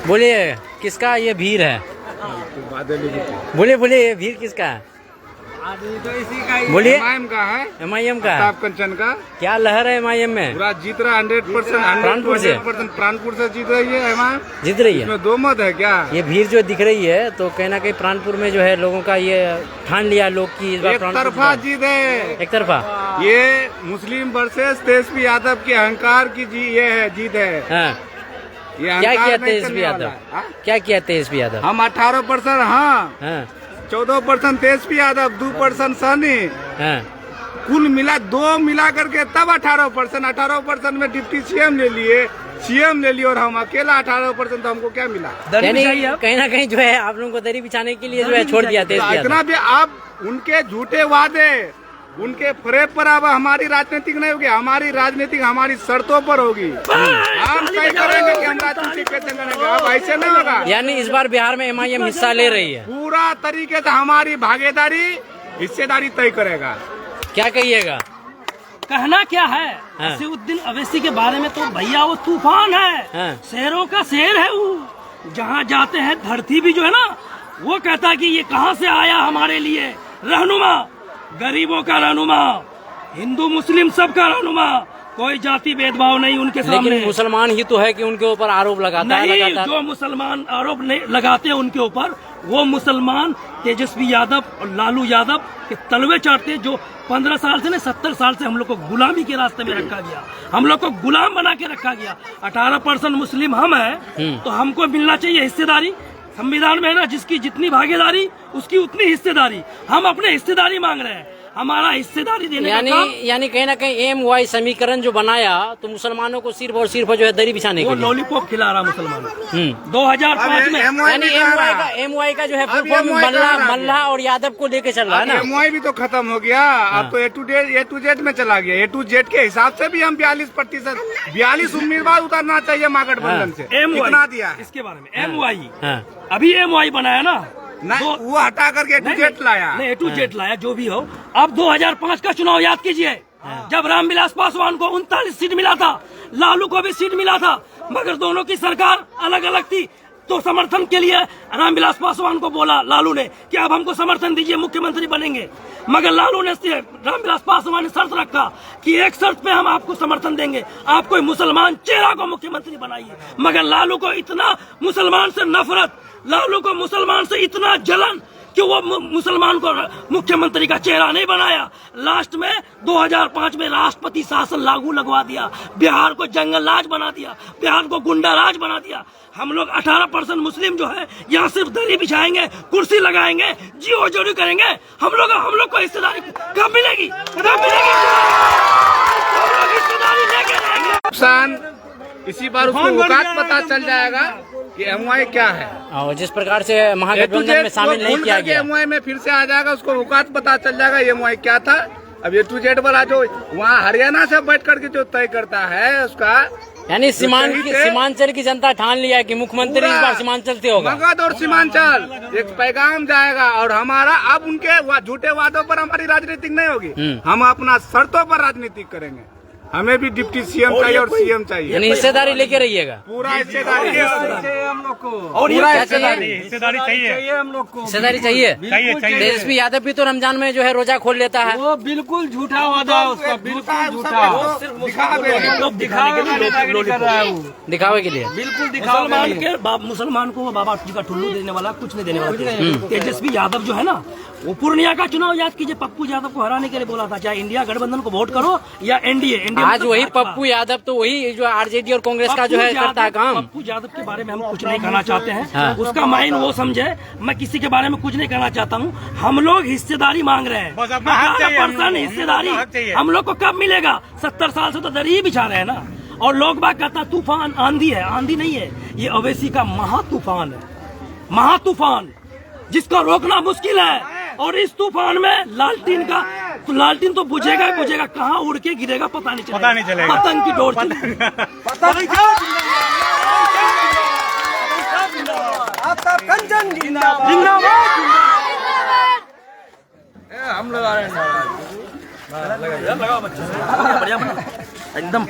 बोलिए किसका ये भीड़ है? बोलिए बोलिए, ये भीड़ किसका है? बोलिए। एमआईएम का है, एमआईएम का। अमिताभ कंचन का क्या लहर है एमआईएम में? पूरा जीत रहा 100%। प्राणपुर से प्राणपुर से जीत रही है एमआईएम, जीत रही है। इसमें दो मत है क्या? ये भीड़ जो दिख रही है तो कहीं ना कहीं प्राणपुर में जो है लोगों का ये ठान लिया लोग की इस बार एक तरफा जीत है, एक तरफा। ये मुस्लिम वर्सेस तेजस्वी यादव के अहंकार की ये है, जीत है। हाँ। ये क्या किया तेजस्वी यादव? क्या किया तेजस्वी यादव? हम 18%, हाँ 14% तेजस्वी यादव, 2% सहनी, कुल मिला 2 मिला करके तब 18% में डिप्टी सीएम ले लिए, सीएम ले लिए और हम अकेला 18%। तो हमको क्या मिला? कहीं ना कहीं जो है आप लोगों को दरी बिछाने के लिए जो है छोड़ दिया तेजस्वी यादव। इतना भी आप उनके झूठे वादे, उनके फरेब पर अब हमारी राजनीतिक नहीं होगी, हमारी राजनीतिक हमारी शर्तों पर होगी। हम तय करेंगे कि हम राजनीतिक कैसे करेंगे, अब ऐसे नहीं होगा। यानी इस बार बिहार में एमआईएम हिस्सा ले रही है, पूरा तरीके से हमारी भागीदारी हिस्सेदारी तय करेगा। क्या कहिएगा? कहना क्या है असीउद्दीन अवैसी के बारे में? तो भैया वो तूफान है, शेरों का शेर है वो। जहाँ जाते हैं धरती भी जो है ना, वो कहता है कि ये कहाँ से आया हमारे लिए रहनुमा, गरीबों का रहनुमा, हिंदू मुस्लिम सबका रहनुमा, कोई जाति भेदभाव नहीं उनके सामने। लेकिन मुसलमान ही तो है कि उनके ऊपर आरोप लगाता है लगातार। जो मुसलमान आरोप नहीं लगाते हैं उनके ऊपर, वो मुसलमान तेजस्वी यादव और लालू यादव के तलवे चाटते हैं, जो 15 साल से नहीं 70 साल से हम लोग को गुलामी के रास्ते में रखा गया, हम लोग को गुलाम बना के रखा गया। 18% मुस्लिम हम हैं तो हमको मिलना चाहिए हिस्सेदारी। संविधान में है ना, जिसकी जितनी भागीदारी उसकी उतनी हिस्सेदारी। हम अपने हिस्सेदारी मांग रहे हैं, हमारा हिस्सेदारी देने का काम। यानी कहीं ना कहीं एमवाई समीकरण जो बनाया तो मुसलमानों को सिर्फ और सिर्फ जो है दरी बिछाने के लिए लॉलीपॉप खिला रहा मुसलमानों को। 2005 में यानी एमवाई का जो है मल्ला और यादव को लेके चल रहा है ना। एमवाई भी तो खत्म हो गया, अब तो ए टू जेड में चला गया। ए टू जेड के हिसाब से भी हम 42% 42 उम्मीदवार उतारना चाहिए महागठबंधन से। कितना दिया इसके बारे में? एमवाई अभी एमवाई बनाया ना, वो हटा करके ए टू जेड लाया। नहीं, ए टू जेड लाया, जो भी हो। अब 2005 का चुनाव याद कीजिए, जब रामविलास पासवान को 39 सीट मिला था, लालू को भी सीट मिला था, मगर दोनों की सरकार अलग अलग थी। तो समर्थन के लिए रामविलास पासवान को बोला लालू ने कि अब हमको समर्थन दीजिए, मुख्यमंत्री बनेंगे। मगर लालू ने, रामविलास पासवान ने शर्त रखा कि एक शर्त पे हम आपको समर्थन देंगे, आप कोई मुसलमान चेहरा को मुख्यमंत्री बनाइए। मगर लालू को इतना मुसलमान से नफरत, लालू को मुसलमान से इतना जलन कि वो मुसलमान को मुख्यमंत्री का चेहरा नहीं बनाया। लास्ट में 2005 में राष्ट्रपति शासन लागू लगवा दिया, बिहार को जंगल राज बना दिया, बिहार को गुंडा राज बना दिया। हम लोग 18% मुस्लिम जो है यहाँ सिर्फ दरी बिछाएंगे, कुर्सी लगाएंगे, जियो जोड़ी करेंगे। हम लोग को हिस्सेदारी कब मिलेगी? कब मिलेगी? हम लोग हिस्सेदारी लेके रहेंगे। नुकसान इसी बार उसको औकात पता चल जाएगा कि एमवाई क्या है। और जिस प्रकार से महागठबंधन में शामिल नहीं किया गया, एमवाई में फिर से आ जाएगा, उसको औकात पता चल जाएगा एमवाई क्या था। अब ए टू जेड वाला जो वहाँ हरियाणा से बैठ करके जो तय करता है उसका, यानी सीमांचल की जनता ठान लिया कि मुख्यमंत्री इस बार सीमांचल से होगा। मगध और सीमांचल एक पैगाम जाएगा, और हमारा अब उनके झूठे वादों पर हमारी राजनीतिक नहीं होगी, हम अपना शर्तों पर राजनीतिक करेंगे। हमें भी डिप्टी सीएम चाहिए और सीएम चाहिए, यानी हिस्सेदारी लेके रहिएगा। पूरा हिस्सेदारी चाहिए हम लोग को, और पूरा हिस्सेदारी चाहिए हम लोग को, हिस्सेदारी चाहिए। तेजस्वी यादव भी तो रमजान में जो है रोजा खोल लेता है। वो बिल्कुल झूठा वादा है उसका, बिल्कुल झूठा, दिखावे के लिए बिल्कुल मुसलमान को बाबा जी का ठुल्लू देने वाला, कुछ नहीं देने वाला। तेजस्वी यादव जो है ना, वो पूर्णिया का चुनाव याद कीजिए, पप्पू यादव को हराने के लिए बोला था, चाहे इंडिया गठबंधन को वोट करो या एनडीए। आज वही पप्पू यादव तो वही जो आरजेडी और कांग्रेस का जो है करता है काम। पप्पू यादव के बारे में हम कुछ नहीं कहना चाहते हैं, उसका माइंड वो समझे, मैं किसी के बारे में कुछ नहीं कहना चाहता हूँ। हम लोग हिस्सेदारी मांग रहे हैं, 18% हिस्सेदारी हम लोग को कब मिलेगा? 70 साल से तो दरी बिछा रहे हैं ना। और लोग बात कहता तूफान आंधी है, आंधी नहीं है, ये अवैसी का महातूफान है, महातूफान जिसको रोकना मुश्किल है। और इस तूफान में लालटीन तो बुझेगा, कहाँ उड़ के गिरेगा पता नहीं चलेगा। पतंग की डोर हम लोग आ रहे हैं एकदम।